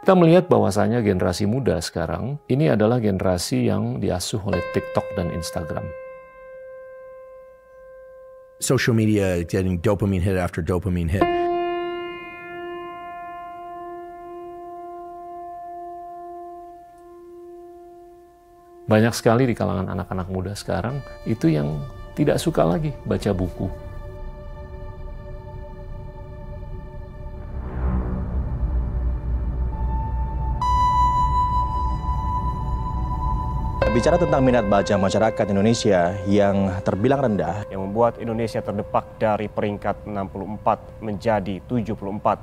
Kita melihat bahwasanya generasi muda sekarang ini adalah generasi yang diasuh oleh TikTok dan Instagram. Social media getting dopamine hit after dopamine hit. Banyak sekali di kalangan anak-anak muda sekarang itu yang tidak suka lagi baca buku. Bicara tentang minat baca masyarakat Indonesia yang terbilang rendah, yang membuat Indonesia terdepak dari peringkat 64 menjadi 74.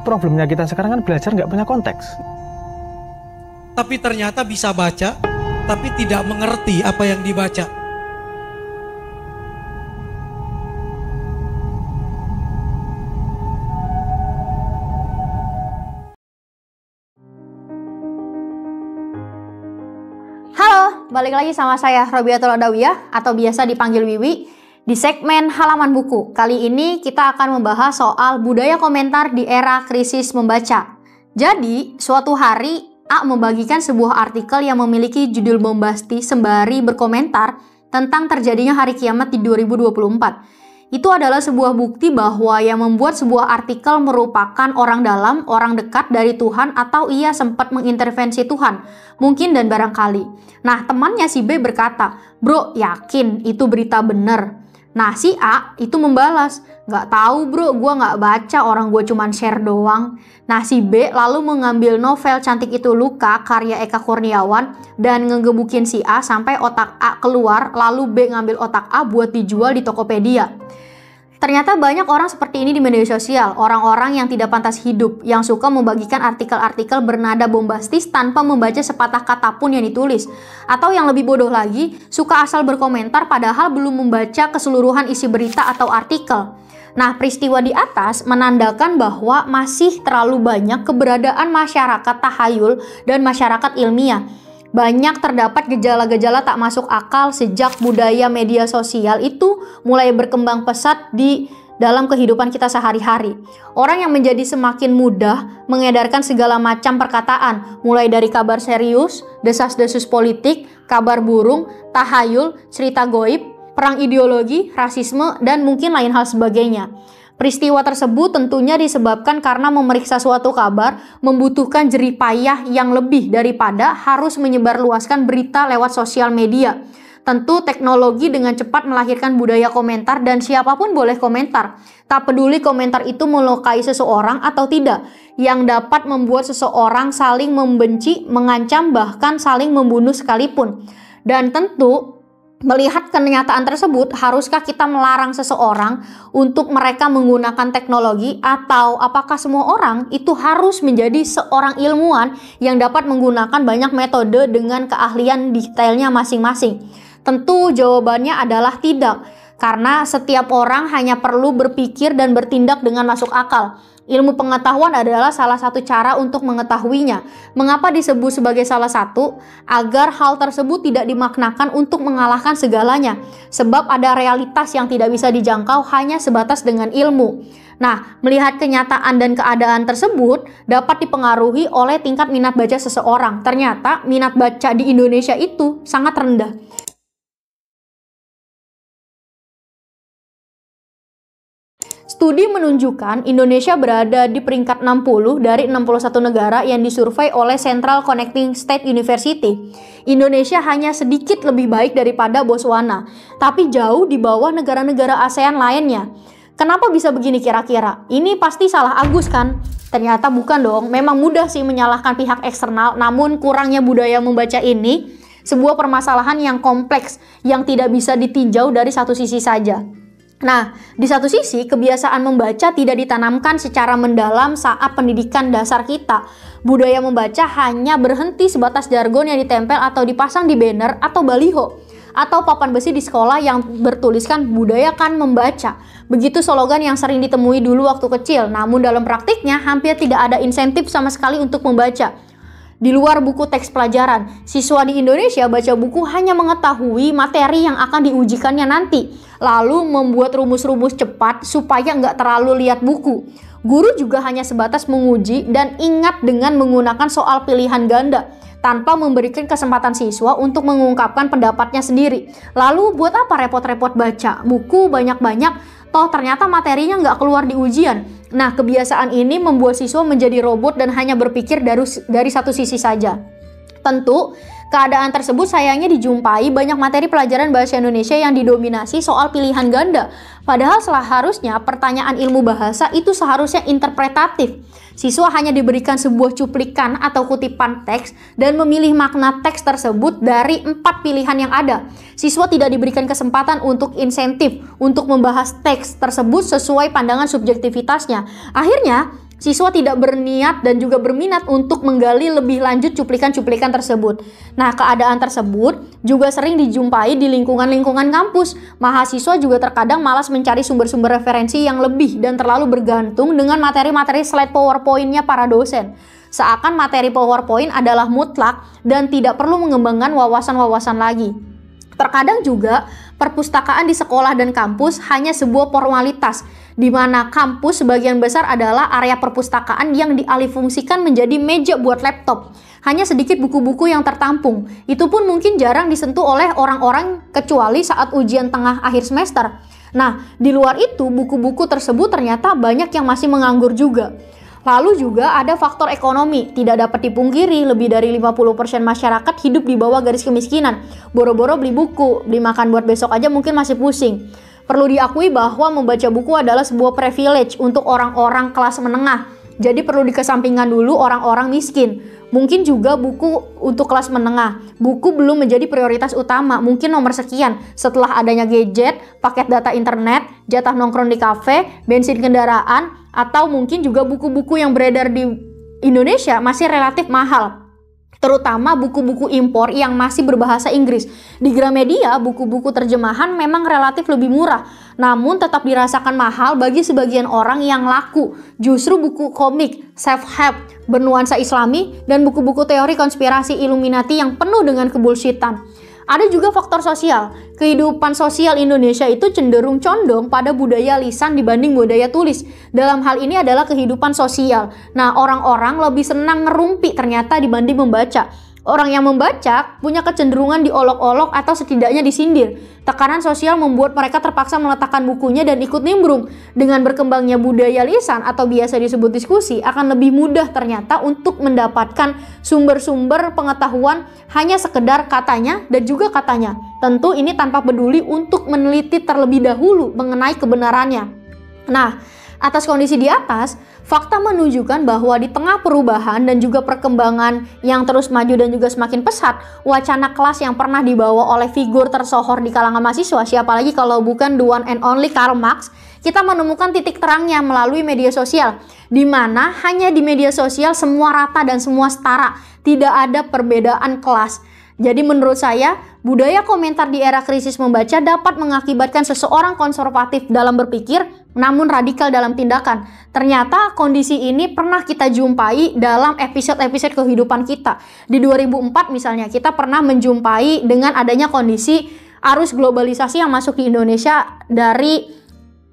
Problemnya kita sekarang kan belajar nggak punya konteks. Tapi ternyata bisa baca, tapi tidak mengerti apa yang dibaca. Halo, balik lagi sama saya Robiatul Adawiyah atau biasa dipanggil Wiwi di segmen Halaman Buku. Kali ini kita akan membahas soal budaya komentar di era krisis membaca. Jadi, suatu hari A membagikan sebuah artikel yang memiliki judul bombastis sembari berkomentar tentang terjadinya hari kiamat di 2024. Itu adalah sebuah bukti bahwa yang membuat sebuah artikel merupakan orang dalam, orang dekat dari Tuhan, atau ia sempat mengintervensi Tuhan. Mungkin dan barangkali. Nah, temannya si B berkata, "Bro, yakin itu berita bener?" Nah, si A itu membalas, "Nggak tahu bro, gue nggak baca, orang gue cuman share doang." Nah, si B lalu mengambil novel Cantik Itu Luka karya Eka Kurniawan dan ngegebukin si A sampai otak A keluar, lalu B ngambil otak A buat dijual di Tokopedia. Ternyata banyak orang seperti ini di media sosial, orang-orang yang tidak pantas hidup, yang suka membagikan artikel-artikel bernada bombastis tanpa membaca sepatah kata pun yang ditulis. Atau yang lebih bodoh lagi, suka asal berkomentar padahal belum membaca keseluruhan isi berita atau artikel. Nah, peristiwa di atas menandakan bahwa masih terlalu banyak keberadaan masyarakat tahayul dan masyarakat ilmiah. Banyak terdapat gejala-gejala tak masuk akal sejak budaya media sosial itu mulai berkembang pesat di dalam kehidupan kita sehari-hari. Orang yang menjadi semakin mudah mengedarkan segala macam perkataan, mulai dari kabar serius, desas-desus politik, kabar burung, tahayul, cerita goib, perang ideologi, rasisme, dan mungkin lain hal sebagainya. Peristiwa tersebut tentunya disebabkan karena memeriksa suatu kabar membutuhkan jerih payah yang lebih daripada harus menyebarluaskan berita lewat sosial media. Tentu teknologi dengan cepat melahirkan budaya komentar dan siapapun boleh komentar. Tak peduli komentar itu melukai seseorang atau tidak, yang dapat membuat seseorang saling membenci, mengancam, bahkan saling membunuh sekalipun. Dan tentu melihat kenyataan tersebut, haruskah kita melarang seseorang untuk mereka menggunakan teknologi, atau apakah semua orang itu harus menjadi seorang ilmuwan yang dapat menggunakan banyak metode dengan keahlian detailnya masing-masing? Tentu jawabannya adalah tidak, karena setiap orang hanya perlu berpikir dan bertindak dengan masuk akal. Ilmu pengetahuan adalah salah satu cara untuk mengetahuinya. Mengapa disebut sebagai salah satu? Agar hal tersebut tidak dimaknakan untuk mengalahkan segalanya. Sebab ada realitas yang tidak bisa dijangkau hanya sebatas dengan ilmu. Nah, melihat kenyataan dan keadaan tersebut dapat dipengaruhi oleh tingkat minat baca seseorang. Ternyata minat baca di Indonesia itu sangat rendah. Studi menunjukkan Indonesia berada di peringkat 60 dari 61 negara yang disurvei oleh Central Connecting State University. Indonesia hanya sedikit lebih baik daripada Botswana, tapi jauh di bawah negara-negara ASEAN lainnya. Kenapa bisa begini kira-kira? Ini pasti salah Agus kan? Ternyata bukan dong, memang mudah sih menyalahkan pihak eksternal, namun kurangnya budaya membaca ini sebuah permasalahan yang kompleks yang tidak bisa ditinjau dari satu sisi saja. Nah, di satu sisi, kebiasaan membaca tidak ditanamkan secara mendalam saat pendidikan dasar kita. Budaya membaca hanya berhenti sebatas jargon yang ditempel atau dipasang di banner atau baliho, atau papan besi di sekolah yang bertuliskan budayakan membaca. Begitu slogan yang sering ditemui dulu waktu kecil, namun dalam praktiknya hampir tidak ada insentif sama sekali untuk membaca. Di luar buku teks pelajaran, siswa di Indonesia baca buku hanya mengetahui materi yang akan diujikannya nanti. lalu membuat rumus-rumus cepat supaya nggak terlalu lihat buku. Guru juga hanya sebatas menguji dan ingat dengan menggunakan soal pilihan ganda, tanpa memberikan kesempatan siswa untuk mengungkapkan pendapatnya sendiri. Lalu buat apa repot-repot baca buku banyak-banyak, toh ternyata materinya nggak keluar di ujian. Nah, kebiasaan ini membuat siswa menjadi robot dan hanya berpikir dari satu sisi saja. Tentu, keadaan tersebut sayangnya dijumpai banyak materi pelajaran bahasa Indonesia yang didominasi soal pilihan ganda. Padahal seharusnya pertanyaan ilmu bahasa itu seharusnya interpretatif. Siswa hanya diberikan sebuah cuplikan atau kutipan teks dan memilih makna teks tersebut dari 4 pilihan yang ada. Siswa tidak diberikan kesempatan untuk insentif untuk membahas teks tersebut sesuai pandangan subjektivitasnya. Akhirnya, siswa tidak berniat dan juga berminat untuk menggali lebih lanjut cuplikan-cuplikan tersebut. Nah, keadaan tersebut juga sering dijumpai di lingkungan-lingkungan kampus. Mahasiswa juga terkadang malas mencari sumber-sumber referensi yang lebih dan terlalu bergantung dengan materi-materi slide PowerPoint-nya para dosen. Seakan materi PowerPoint adalah mutlak dan tidak perlu mengembangkan wawasan-wawasan lagi. Terkadang juga perpustakaan di sekolah dan kampus hanya sebuah formalitas, di mana kampus sebagian besar adalah area perpustakaan yang dialihfungsikan menjadi meja buat laptop. Hanya sedikit buku-buku yang tertampung. Itu pun mungkin jarang disentuh oleh orang-orang kecuali saat ujian tengah akhir semester. Nah, di luar itu buku-buku tersebut ternyata banyak yang masih menganggur juga. Lalu juga ada faktor ekonomi. Tidak dapat dipungkiri, lebih dari 50% masyarakat hidup di bawah garis kemiskinan. Boro-boro beli buku, beli makan buat besok aja mungkin masih pusing. Perlu diakui bahwa membaca buku adalah sebuah privilege untuk orang-orang kelas menengah. Jadi perlu dikesampingkan dulu orang-orang miskin. Mungkin juga buku untuk kelas menengah. Buku belum menjadi prioritas utama, mungkin nomor sekian. Setelah adanya gadget, paket data internet, jatah nongkrong di kafe, bensin kendaraan, atau mungkin juga buku-buku yang beredar di Indonesia masih relatif mahal. Terutama buku-buku impor yang masih berbahasa Inggris. Di Gramedia, buku-buku terjemahan memang relatif lebih murah, namun tetap dirasakan mahal bagi sebagian orang yang laku. Justru buku komik, self-help, bernuansa Islami, dan buku-buku teori konspirasi Illuminati yang penuh dengan kebullshitan. Ada juga faktor sosial. Kehidupan sosial Indonesia itu cenderung condong pada budaya lisan dibanding budaya tulis. Dalam hal ini adalah kehidupan sosial. Nah, orang-orang lebih senang ngerumpi ternyata dibanding membaca. Orang yang membaca punya kecenderungan diolok-olok atau setidaknya disindir. Tekanan sosial membuat mereka terpaksa meletakkan bukunya dan ikut nimbrung. Dengan berkembangnya budaya lisan atau biasa disebut diskusi, akan lebih mudah ternyata untuk mendapatkan sumber-sumber pengetahuan hanya sekedar katanya dan juga katanya. Tentu ini tanpa peduli untuk meneliti terlebih dahulu mengenai kebenarannya. Nah, atas kondisi di atas, fakta menunjukkan bahwa di tengah perubahan dan juga perkembangan yang terus maju dan juga semakin pesat, wacana kelas yang pernah dibawa oleh figur tersohor di kalangan mahasiswa, siapa lagi kalau bukan the one and only Karl Marx, kita menemukan titik terangnya melalui media sosial, di mana hanya di media sosial semua rata dan semua setara, tidak ada perbedaan kelas. Jadi menurut saya, budaya komentar di era krisis membaca dapat mengakibatkan seseorang konservatif dalam berpikir, namun radikal dalam tindakan. Ternyata kondisi ini pernah kita jumpai dalam episode-episode kehidupan kita. Di 2004 misalnya, kita pernah menjumpai dengan adanya kondisi arus globalisasi yang masuk di Indonesia dari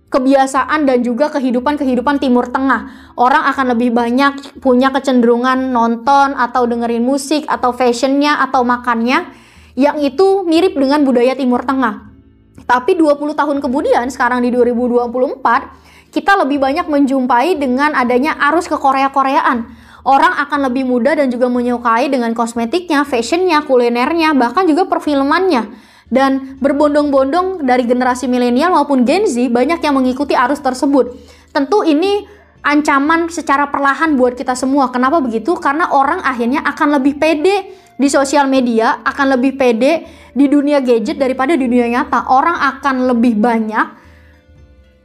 kebiasaan dan juga kehidupan Timur Tengah. Orang akan lebih banyak punya kecenderungan nonton atau dengerin musik atau fashionnya atau makannya yang itu mirip dengan budaya Timur Tengah. Tapi 20 tahun kemudian, sekarang di 2024, kita lebih banyak menjumpai dengan adanya arus ke Korea-Koreaan. Orang akan lebih mudah dan juga menyukai dengan kosmetiknya, fashionnya, kulinernya, bahkan juga perfilmannya. Dan berbondong-bondong dari generasi milenial maupun Gen Z banyak yang mengikuti arus tersebut. Tentu ini ancaman secara perlahan buat kita semua. Kenapa begitu? Karena orang akhirnya akan lebih pede di sosial media, akan lebih pede di dunia gadget daripada di dunia nyata. Orang akan lebih banyak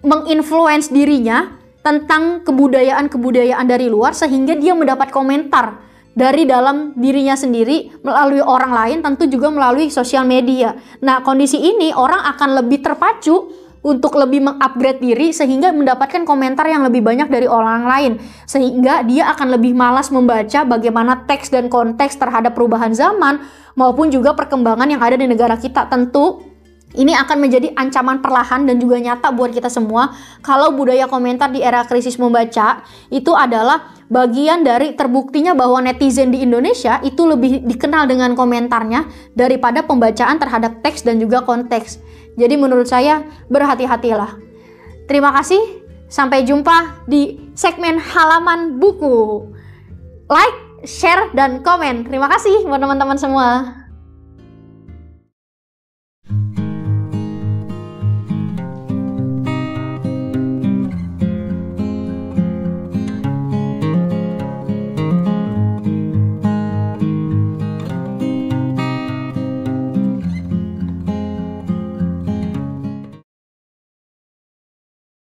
menginfluence dirinya tentang kebudayaan-kebudayaan dari luar sehingga dia mendapat komentar dari dalam dirinya sendiri melalui orang lain, tentu juga melalui sosial media. Nah, kondisi ini orang akan lebih terpacu untuk lebih mengupgrade diri sehingga mendapatkan komentar yang lebih banyak dari orang lain. Sehingga dia akan lebih malas membaca bagaimana teks dan konteks terhadap perubahan zaman maupun juga perkembangan yang ada di negara kita. Tentu Ini akan menjadi ancaman perlahan dan juga nyata buat kita semua kalau budaya komentar di era krisis membaca itu adalah bagian dari terbuktinya bahwa netizen di Indonesia itu lebih dikenal dengan komentarnya daripada pembacaan terhadap teks dan juga konteks. Jadi menurut saya berhati-hatilah. Terima kasih, sampai jumpa di segmen halaman buku. Like, share, dan komen. Terima kasih buat teman-teman semua.